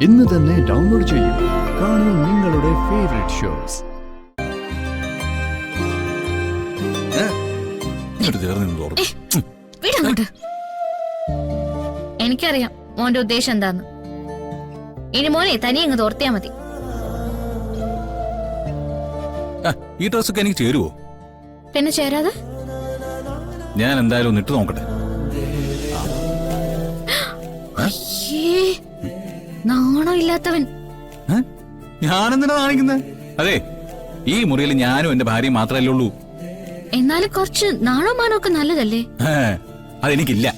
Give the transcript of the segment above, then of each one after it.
ഇന്ന് തന്നെ ഡൗൺലോഡ് ചെയ്യൂ. കാണൂ നിങ്ങളുടെ ഫേവറേറ്റ് ഷോസ്. എനിക്കറിയാം മോന്റെ ഉദ്ദേശം എന്താന്ന്. ഇനി മോനെ തനി അങ്ങ് തോർത്തിയാ മതി. ഈ ഡ്രസ്സൊക്കെ എനിക്ക് ചേരുവോ? പിന്നെ ചേരാതെ ഞാൻ എന്തായാലും ഒന്ന് ഇട്ട് നോക്കട്ടെ. നാണോ ഇല്ലാത്തവൻ. ഞാനെന്തിനാ കാണിക്കുന്നത്? അതെ, ഈ മുറിയിൽ ഞാനും എന്റെ ഭാര്യയും മാത്രമല്ലേ ഉള്ളൂ. എന്നാലും കുറച്ച് നാണോ മാനോ ഒക്കെ നല്ലതല്ലേ? അതെനിക്കില്ല.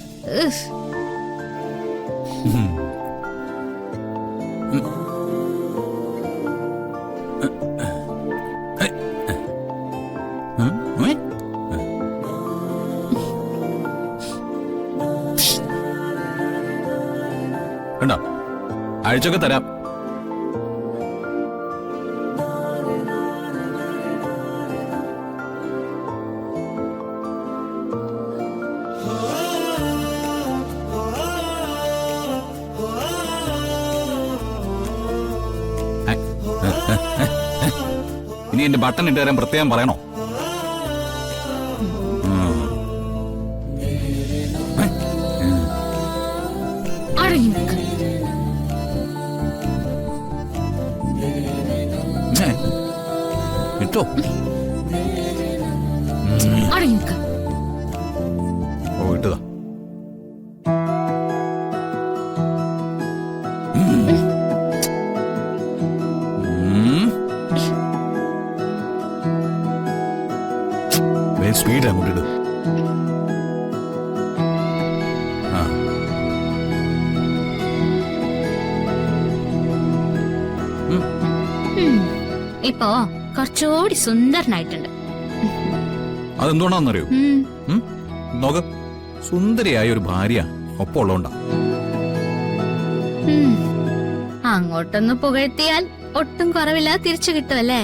കണ്ടോ, അഴിച്ചൊക്കെ തരാം. ഇനി എന്റെ ബട്ടൺ ഇട്ട് തരാൻ പ്രത്യേകം പറയണോ? ഇട്ടോ? ഓ, ഇട്ടതാ. സ്പീഡ് അങ്ങോട്ടിട്ട്. ഇപ്പോ കുറച്ചുകൂടി സുന്ദരനായിട്ടുണ്ട്. അതെന്തുകൊണ്ടാന്നറിയോ? നോക്ക്, സുന്ദരിയായ ഒരു ഭാര്യ ഒപ്പം ഉള്ളതുകൊണ്ടാ. അങ്ങോട്ടൊന്ന് പുകഴ്ത്തിയാൽ ഒട്ടും കുറവില്ലാതെ തിരിച്ചു കിട്ടുമല്ലേ?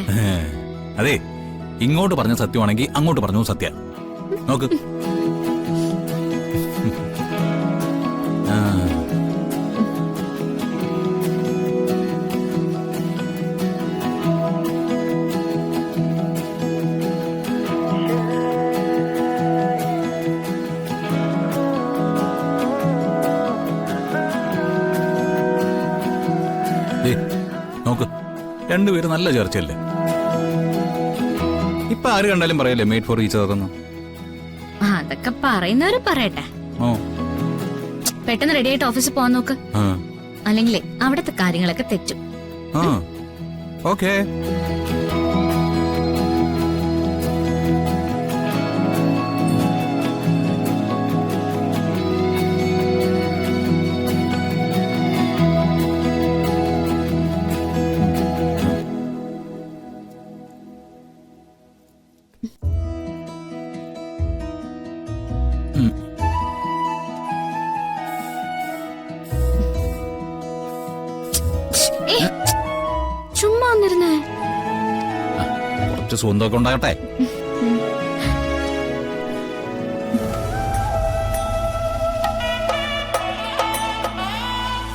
അതെ, ഇങ്ങോട്ട് പറഞ്ഞ സത്യമാണെങ്കിൽ അങ്ങോട്ട് പറഞ്ഞു സത്യ. നോക്ക്, നോക്ക്, രണ്ടുപേരും നല്ല ചർച്ചയല്ലേ? ഇപ്പൊ ആര് കണ്ടാലും പറയല്ലേ മേഡ് ഫോർ ഈച്ച് അതർ എന്ന്. അതൊക്കെ പറയുന്നവര് പറയട്ടെ. പെട്ടെന്ന് റെഡി ആയിട്ട് ഓഫീസിൽ പോവാൻ നോക്ക്, അല്ലെങ്കിലേ അവിടത്തെ കാര്യങ്ങളൊക്കെ തെറ്റും. ഓക്കേ. ചുമ്മാ വന്നിരുന്നേ. കുറച്ച് സ്വന്തമൊക്കെ ഉണ്ടാകട്ടെ.